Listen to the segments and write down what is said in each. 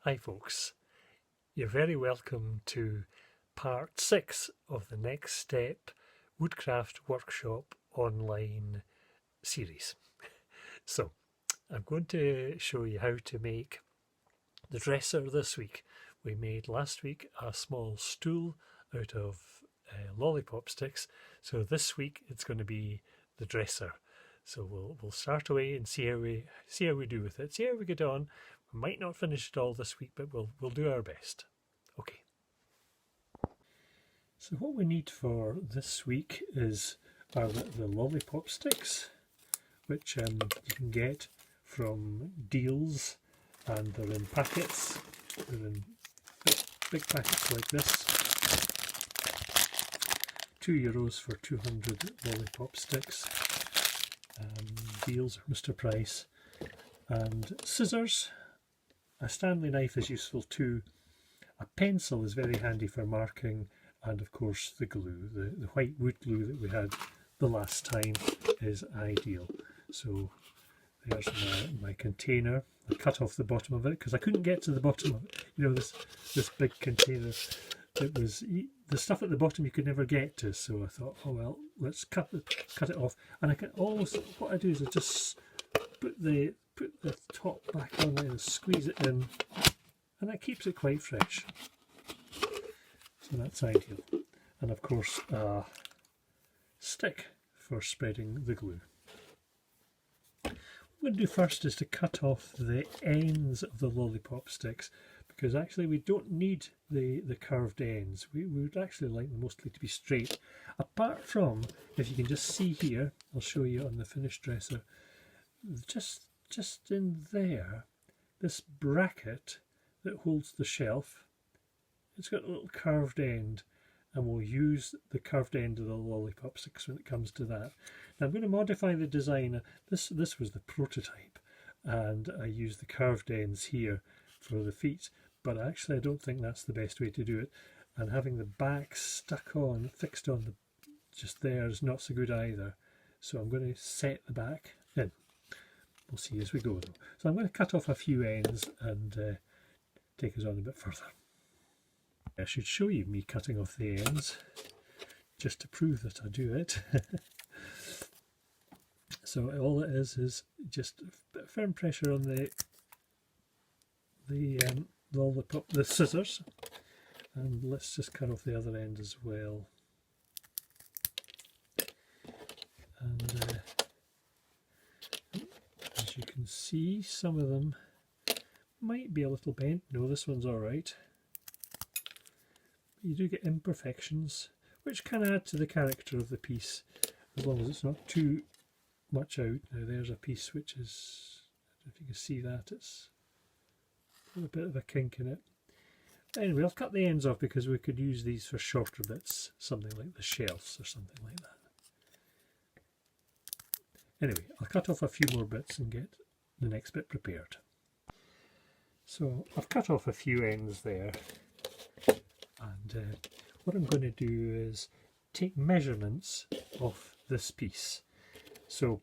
Hi folks, you're very welcome to part 6 of the Next Step Woodcraft Workshop online series. So I'm going to show you how to make the dresser this week. We made last week a small stool out of lollipop sticks, so this week it's going to be the dresser. So we'll start away and see how we do with it, see how we get on. We might not finish it all this week, but we'll do our best. Okay. So what we need for this week are the lollipop sticks, which you can get from Deals, and they're in packets. They're in big packets like this. €2 for 200 lollipop sticks. Deals or Mr. Price. And scissors. A Stanley knife is useful too. A pencil is very handy for marking, and of course the glue, the white wood glue that we had the last time is ideal. So there's my container. I cut off the bottom of it because I couldn't get to the bottom of it. You know, this big container. It was the stuff at the bottom you could never get to, so I thought, oh well, let's cut it off. And I can always, what I do is I just put the top back on it and squeeze it in, and that keeps it quite fresh. So that's ideal. And of course a stick for spreading the glue. What I'm going to do first is to cut off the ends of the lollipop sticks, because actually we don't need the curved ends. We would actually like them mostly to be straight, apart from, if you can just see here, I'll show you on the finished dresser, just in there, this bracket that holds the shelf, it's got a little curved end, and we'll use the curved end of the lollipop sticks when it comes to that. Now I'm going to modify the design. This was the prototype, and I used the curved ends here for the feet, but actually I don't think that's the best way to do it, and having the back fixed on just there is not so good either. So I'm going to set the back in. We'll see as we go though. So I'm going to cut off a few ends and take us on a bit further. I should show you me cutting off the ends just to prove that I do it. So all it is just a bit of firm pressure on the scissors, and let's just cut off the other end as well. And as you can see, some of them might be a little bent. No, this one's all right. You do get imperfections, which can add to the character of the piece, as long as it's not too much out. Now there's a piece which is, I don't know if you can see that, it's got a bit of a kink in it. Anyway, I'll cut the ends off because we could use these for shorter bits, something like the shelves or something like that. Anyway, I'll cut off a few more bits and get the next bit prepared. So I've cut off a few ends there. And what I'm going to do is take measurements of this piece. So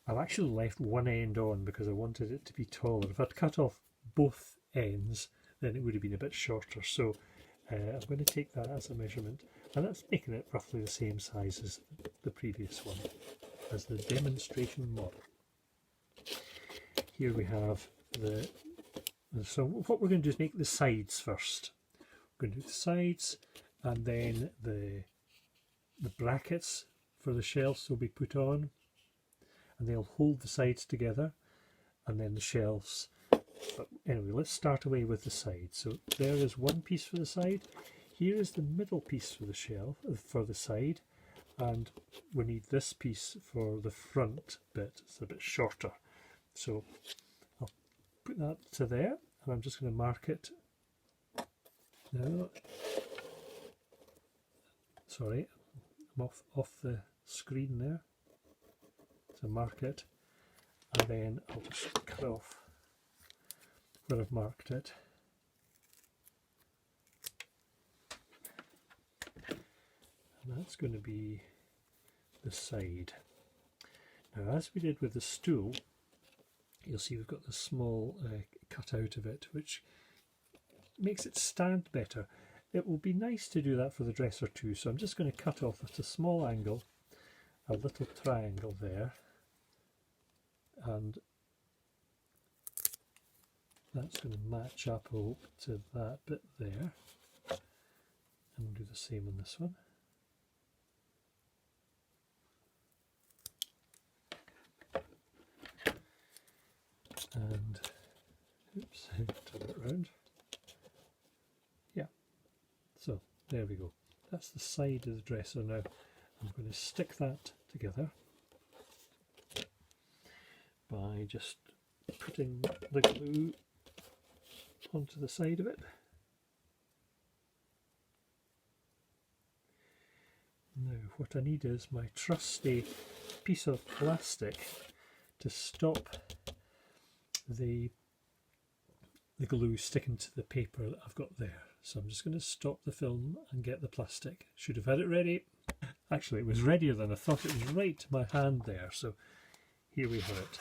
I've actually left one end on because I wanted it to be taller. If I'd cut off both ends, then it would have been a bit shorter. So I'm going to take that as a measurement, and that's making it roughly the same size as the previous one, as the demonstration model. Here we have so what we're going to do is make the sides first. Going to do the sides, and then the brackets for the shelves will be put on, and they'll hold the sides together, and then the shelves. But anyway, let's start away with the sides. So there is one piece for the side. Here is the middle piece for the shelf, for the side, and we need this piece for the front bit. It's a bit shorter, so I'll put that to there, and I'm just going to mark it. No, sorry, I'm off the screen there. So mark it, and then I'll just cut off where I've marked it. And that's going to be the side. Now, as we did with the stool, you'll see we've got the small cut out of it, which makes it stand better. It will be nice to do that for the dresser too, so I'm just going to cut off at a small angle, a little triangle there, and that's going to match up, I hope, to that bit there. And we'll do the same on this one. And oops, turn it around. Yeah, so there we go. That's the side of the dresser now. I'm going to stick that together by just putting the glue onto the side of it. Now what I need is my trusty piece of plastic to stop the glue sticking to the paper that I've got there. So I'm just going to stop the film and get the plastic. Should have had it ready. Actually, it was readier than I thought. It was right to my hand there. So here we have it.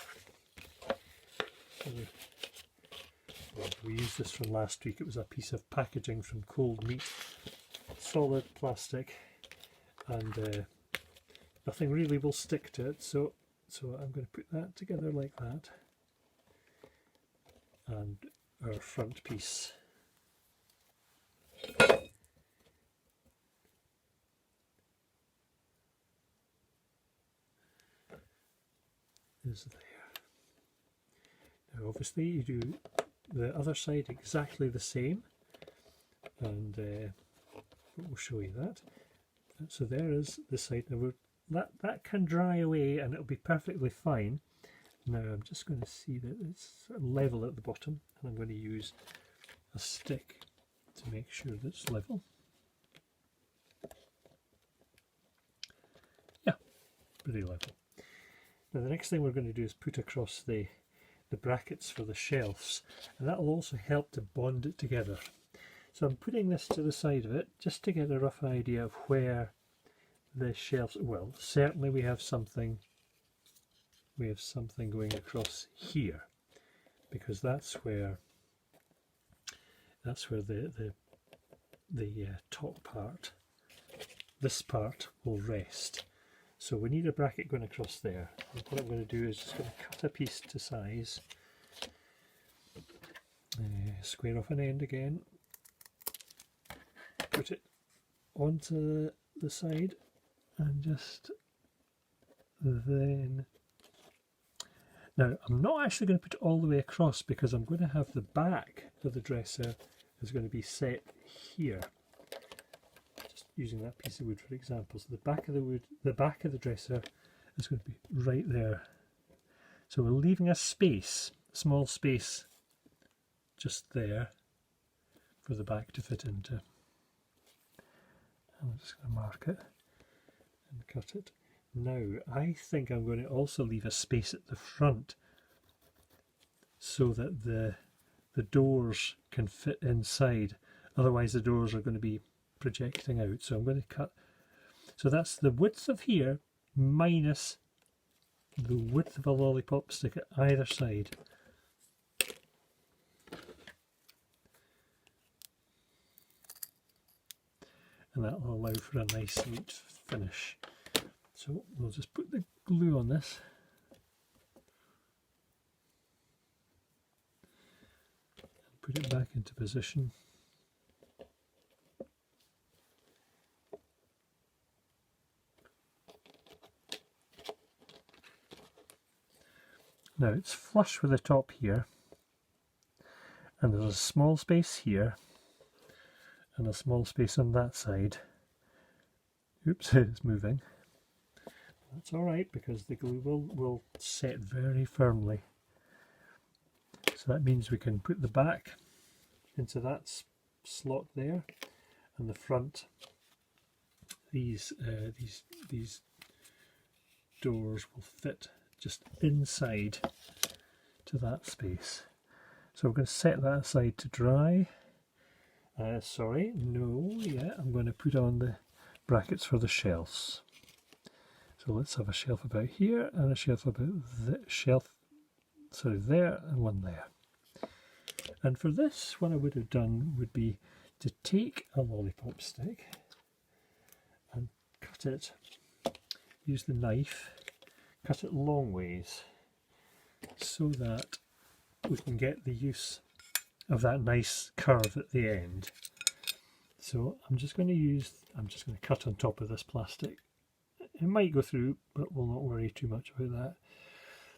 We used this from last week. It was a piece of packaging from Cold Meat, solid plastic, and nothing really will stick to it. So I'm going to put that together like that, and our front piece is there. Now obviously you do the other side exactly the same, and we'll show you that. So there is the side. Now that can dry away and it'll be perfectly fine. Now I'm just going to see that it's level at the bottom, and I'm going to use a stick to make sure that it's level. Yeah, pretty level. Now the next thing we're going to do is put across the brackets for the shelves, and that will also help to bond it together. So I'm putting this to the side of it just to get a rough idea of where the shelves, well, certainly we have something going across here, because that's where the top part, this part, will rest. So we need a bracket going across there. And what I'm going to do is just going to cut a piece to size, square off an end again, put it onto the side, and just then. Now I'm not actually going to put it all the way across, because I'm going to have the back of the dresser is going to be set here. Just using that piece of wood for example. So the back of the dresser is going to be right there. So we're leaving a space, a small space, just there for the back to fit into. I'm just going to mark it and cut it. Now I think I'm going to also leave a space at the front so that the doors can fit inside. Otherwise the doors are going to be projecting out. So I'm going to cut. So that's the width of here minus the width of a lollipop stick at either side. And that will allow for a nice neat finish. So we'll just put the glue on this. And put it back into position. Now it's flush with the top here, and there's a small space here and a small space on that side. Oops, it's moving. That's alright, because the glue will set very firmly. So that means we can put the back into that slot there, and the front, these doors will fit just inside to that space. So we're going to set that aside to dry. I'm going to put on the brackets for the shelves. So let's have a shelf about here and a shelf about there, and one there. And for this, what I would have done would be to take a lollipop stick and cut it, use the knife, cut it long ways so that we can get the use of that nice curve at the end. So I'm just going to cut on top of this plastic. It might go through, but we'll not worry too much about that,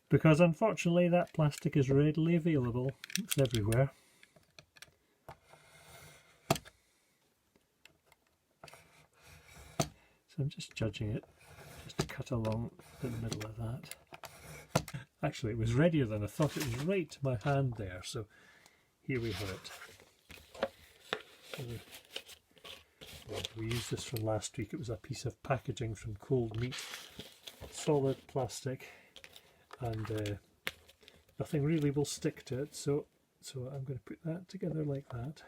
because unfortunately that plastic is readily available. It's everywhere. So I'm just judging it, just to cut along the middle of that. Actually, it was readier than I thought. It was right to my hand there, so here we have it. We used this from last week. It was a piece of packaging from Cold Meat, solid plastic, and nothing really will stick to it. So I'm going to put that together like that,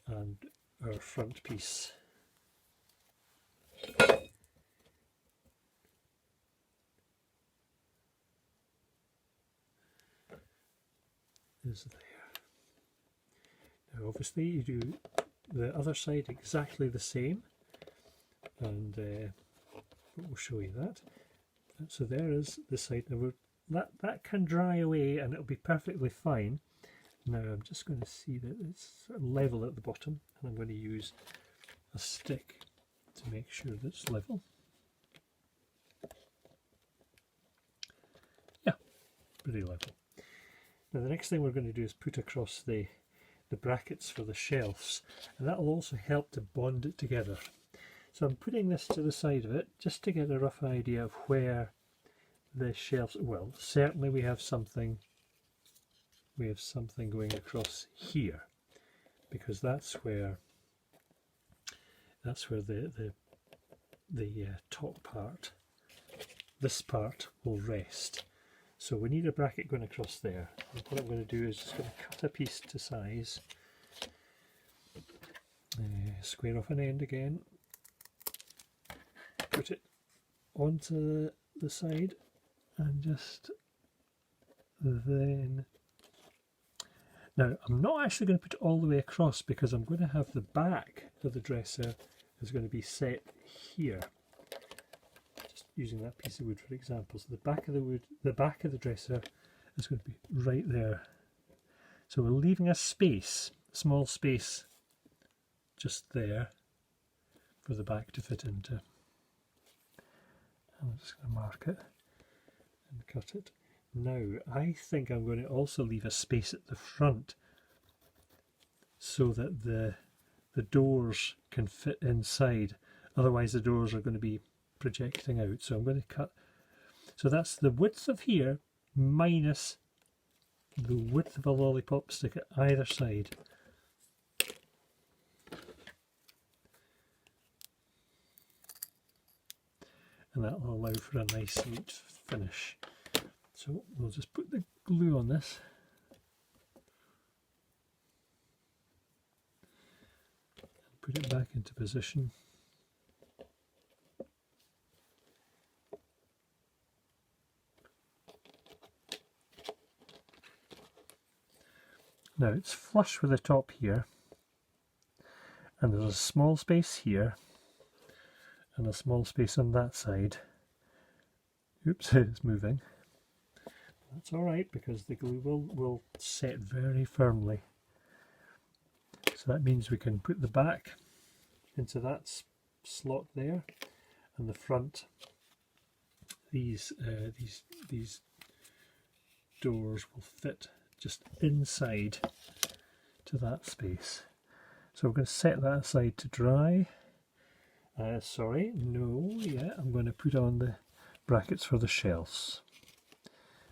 and our front piece is there. Now obviously you do the other side exactly the same, and we'll show you that. So there is the side. Now that can dry away and it'll be perfectly fine. Now I'm just going to see that it's sort of level at the bottom, and I'm going to use a stick to make sure that it's level. Yeah, pretty level. Now the next thing we're going to do is put across the brackets for the shelves, and that will also help to bond it together. So I'm putting this to the side of it just to get a rough idea of where the shelves, well, certainly we have something going across here, because that's where the top part, this part, will rest. So we need a bracket going across there. And what I'm going to do is just going to cut a piece to size, square off an end again, put it onto the side, and just then. Now I'm not actually going to put it all the way across, because I'm going to have the back of the dresser is going to be set here. Using that piece of wood for example, so the back of the dresser is going to be right there. So we're leaving a space, a small space, just there for the back to fit into. I'm just going to mark it and cut it. Now I think I'm going to also leave a space at the front so that the doors can fit inside. Otherwise the doors are going to be projecting out. So I'm going to cut, so that's the width of here minus the width of a lollipop stick at either side. And that will allow for a nice neat finish. So we'll just put the glue on this. And put it back into position. Now it's flush with the top here, and there's a small space here and a small space on that side. Oops, it's moving. That's alright, because the glue will set very firmly. So that means we can put the back into that slot there, and the front, these doors will fit just inside to that space. So we're going to set that aside to dry. I'm going to put on the brackets for the shelves.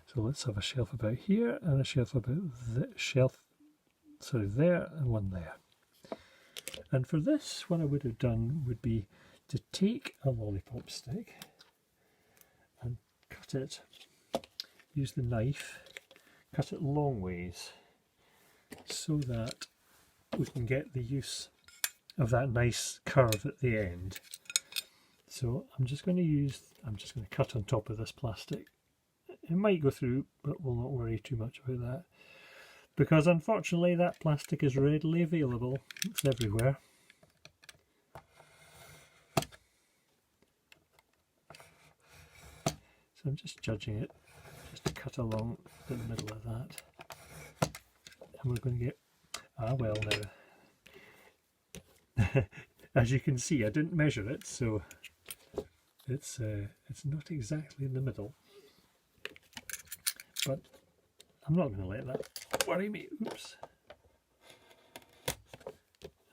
So let's have a shelf about here and a shelf about there, and one there. And for this, what I would have done would be to take a lollipop stick and cut it, use the knife, cut it long ways so that we can get the use of that nice curve at the end. So I'm just going to cut on top of this plastic. It might go through, but we'll not worry too much about that. because unfortunately that plastic is readily available. It's everywhere. So I'm just judging it, just to cut along the middle of that. And we're going to get, well now, as you can see I didn't measure it, so it's not exactly in the middle. But I'm not going to let that worry me. Oops.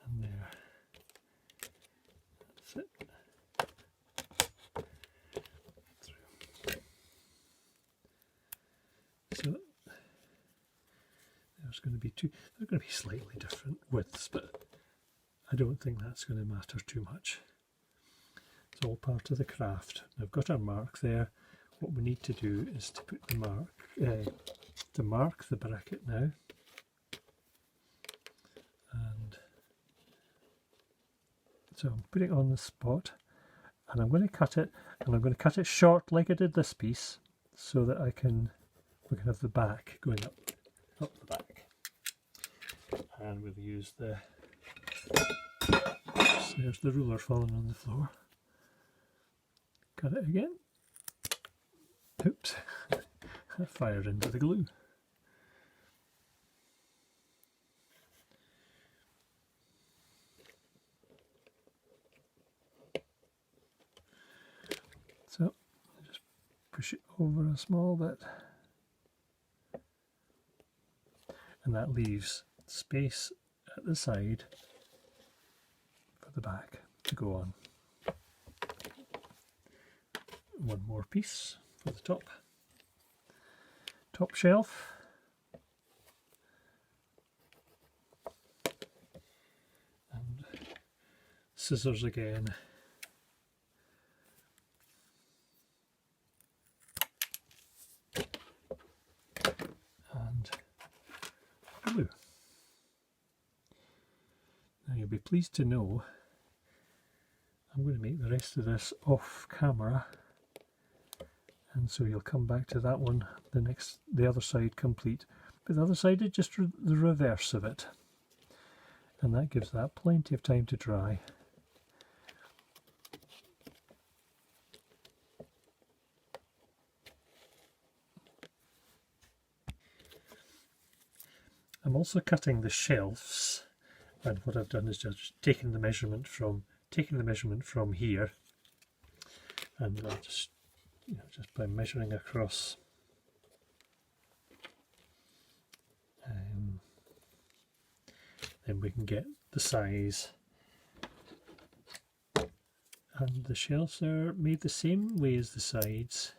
And there. That's it. So there's going to be they're going to be slightly different widths, but I don't think that's going to matter too much. It's all part of the craft. I've got our mark there. What we need to do is to put the mark the bracket now, and so I'm putting it on the spot, and I'm going to cut it, and I'm going to cut it short like I did this piece, so that we can have the back going up the back, and we'll use there's the ruler falling on the floor. Cut it again. Oops, I fired into the glue. So just push it over a small bit, and that leaves space at the side for the back to go on. One more piece for the top shelf. And scissors again. And glue. Now you'll be pleased to know I'm going to make the rest of this off camera, and so you'll come back to that one, the other side complete. But the other side is just the reverse of it, and that gives that plenty of time to dry. I'm also cutting the shelves, and what I've done is just taken the measurement from here, and I'll just just by measuring across, then we can get the size. And the shelves are made the same way as the sides,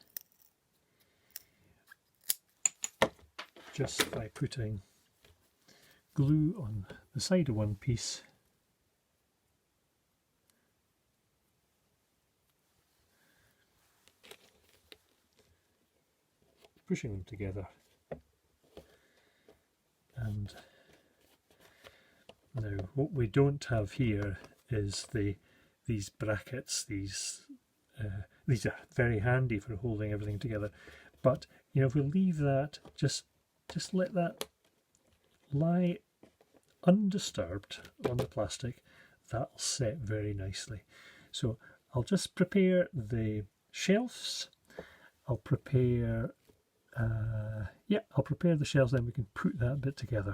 just by putting glue on the side of one piece, pushing them together. And now what we don't have here is these brackets. These are very handy for holding everything together, but if we leave that, just let that lie undisturbed on the plastic, that'll set very nicely. So I'll just prepare the shelves. I'll prepare the shelves, then we can put that bit together.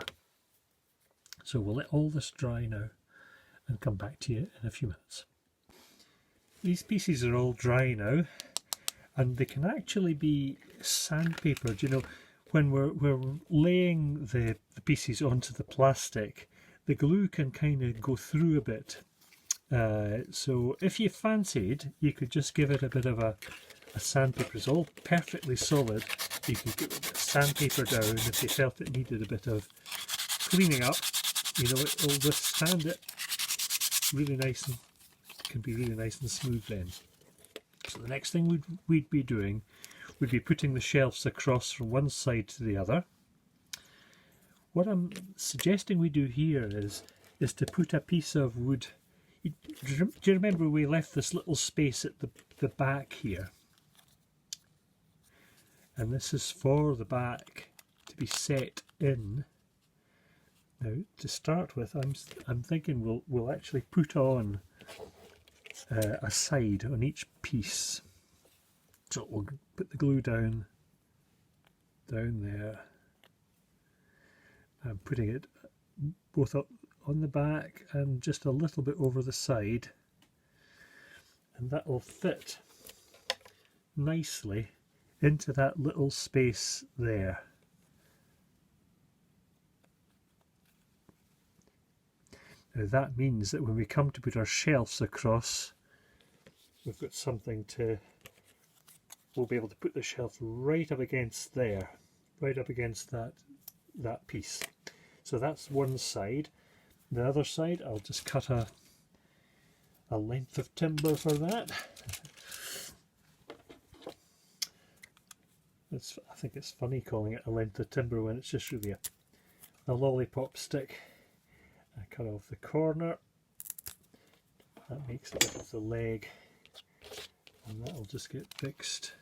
So we'll let all this dry now and come back to you in a few minutes. These pieces are all dry now, and they can actually be sandpapered. When we're laying the pieces onto the plastic, the glue can kind of go through a bit. So if you fancied, you could just give it a bit of a sandpaper. It's all perfectly solid. You could give it sandpaper down if you felt it needed a bit of cleaning up. It'll withstand it really nice, and can be really nice and smooth then. So the next thing we'd be doing would be putting the shelves across from one side to the other. What I'm suggesting we do here is to put a piece of wood. Do you remember we left this little space at the back here? And this is for the back to be set in Now, to start with, I'm thinking we'll actually put on a side on each piece. So we'll put the glue down there. I'm putting it both up on the back and just a little bit over the side, and that will fit nicely into that little space there. Now that means that when we come to put our shelves across, we've got something to, we'll be able to put the shelf right up against there, right up against that piece. So that's one side. The other side, I'll just cut a length of timber for that. I think it's funny calling it a length of timber when it's just really a lollipop stick. I cut off the corner. That makes a bit of the leg, and that'll just get fixed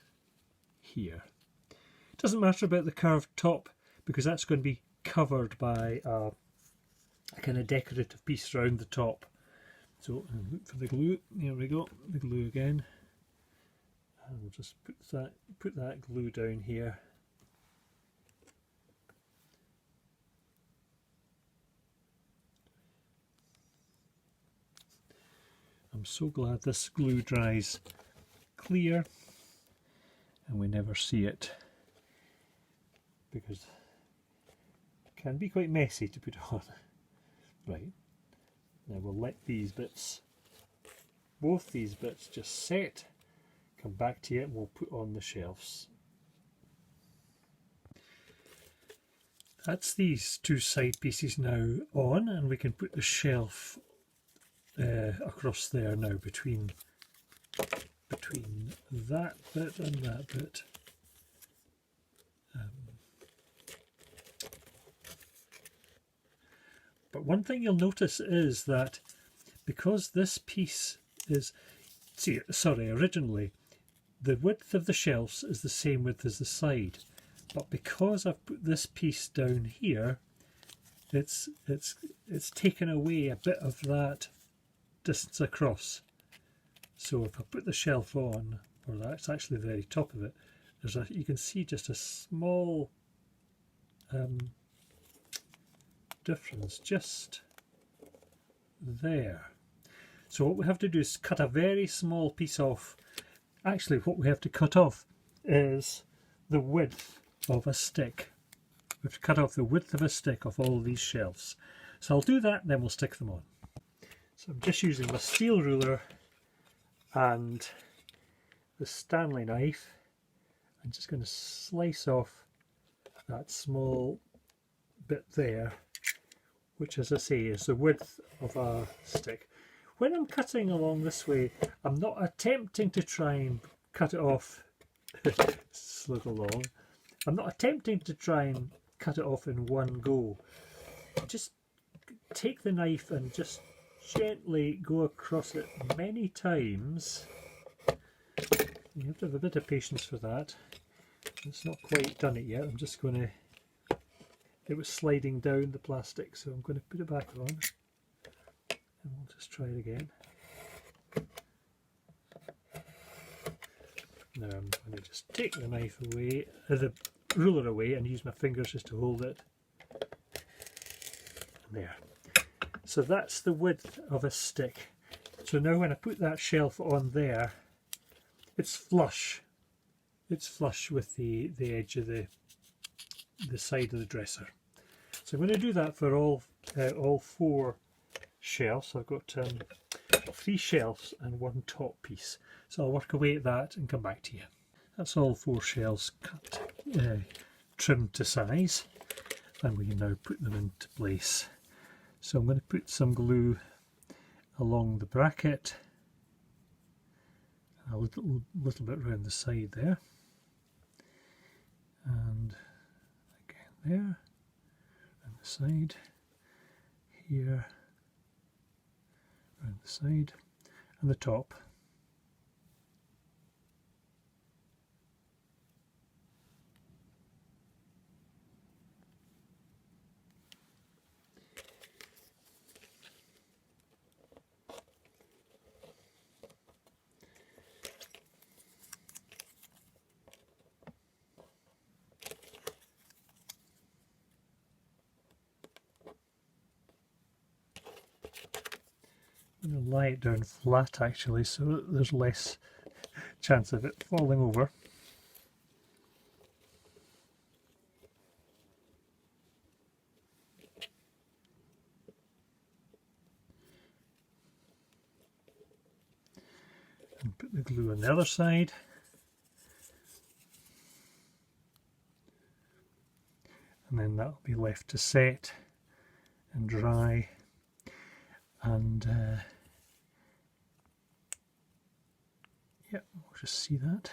here. It doesn't matter about the curved top because that's going to be covered by a kind of decorative piece around the top. So look for the glue. Here we go, the glue again. And we'll just put that glue down here. I'm so glad this glue dries clear and we never see it, because it can be quite messy to put on. Right, now we'll let these bits, both these bits, just set, come back to it, and we'll put on the shelves. That's these two side pieces now on, and we can put the shelf across there now between that bit and that bit. But one thing you'll notice is that because this piece is, originally the width of the shelves is the same width as the side, but because I've put this piece down here, it's taken away a bit of that distance across. So if I put the shelf on, or that's actually the very top of it, you can see just a small difference just there. So what we have to do is cut a very small piece off. Actually, what we have to cut off is the width of a stick. We have to cut off the width of a stick of all these shelves. So I'll do that and then we'll stick them on. So I'm just using my steel ruler and the Stanley knife. I'm just going to slice off that small bit there, which, as I say, is the width of a stick. When I'm cutting along this way, I'm not attempting to try and cut it off, slug along. I'm not attempting to try and cut it off in one go. Just take the knife and just gently go across it many times. You have to have a bit of patience for that. It's not quite done it yet. I'm just going to, it was sliding down the plastic, so I'm going to put it back on. And we'll just try it again. Now I'm going to just take the knife away, the ruler away, and use my fingers just to hold it. And there. So that's the width of a stick. So now when I put that shelf on there, it's flush. It's flush with the edge of the side of the dresser. So I'm going to do that for all four shelves. I've got 3 shelves and 1 top piece. So I'll work away at that and come back to you. That's all 4 shelves cut, trimmed to size, and we can now put them into place. So I'm going to put some glue along the bracket, a little bit around the side there, and again there, around the side, here, around the side, and the top. lie it down flat actually, so there's less chance of it falling over. And put the glue on the other side. And then that'll be left to set and dry, and yeah, we'll just see that.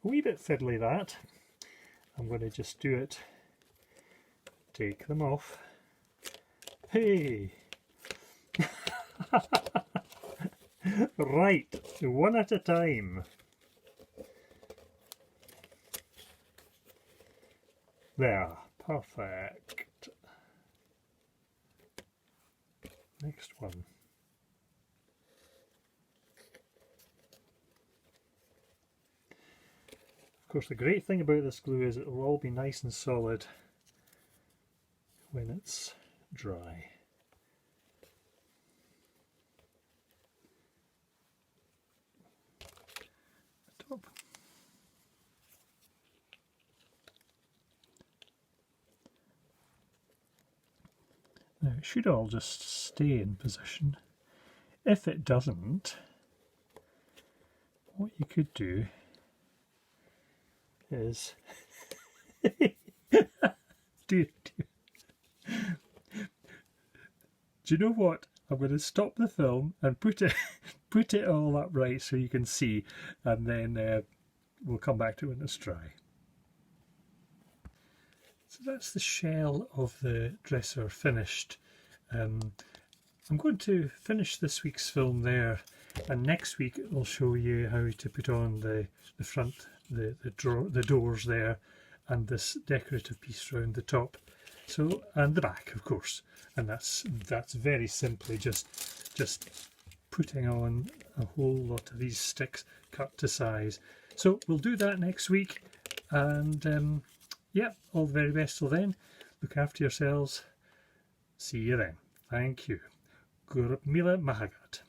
A wee bit fiddly that. I'm going to just do it. Take them off. Hey! Right, one at a time. There, perfect. Next one. Of course, the great thing about this glue is it will all be nice and solid when it's dry. Top. Now it should all just stay in position. If it doesn't, what you could do is do you know what? I'm going to stop the film and put it all upright so you can see, and then we'll come back to it when it's dry. So that's the shell of the dresser finished. I'm going to finish this week's film there, and next week I'll show you how to put on the front, the doors there, and this decorative piece around the top. So, and the back, of course, and that's very simply just putting on a whole lot of these sticks cut to size. So we'll do that next week, and yeah, all the very best till then. Look after yourselves. See you then. Thank you. Gurmila Mahagat.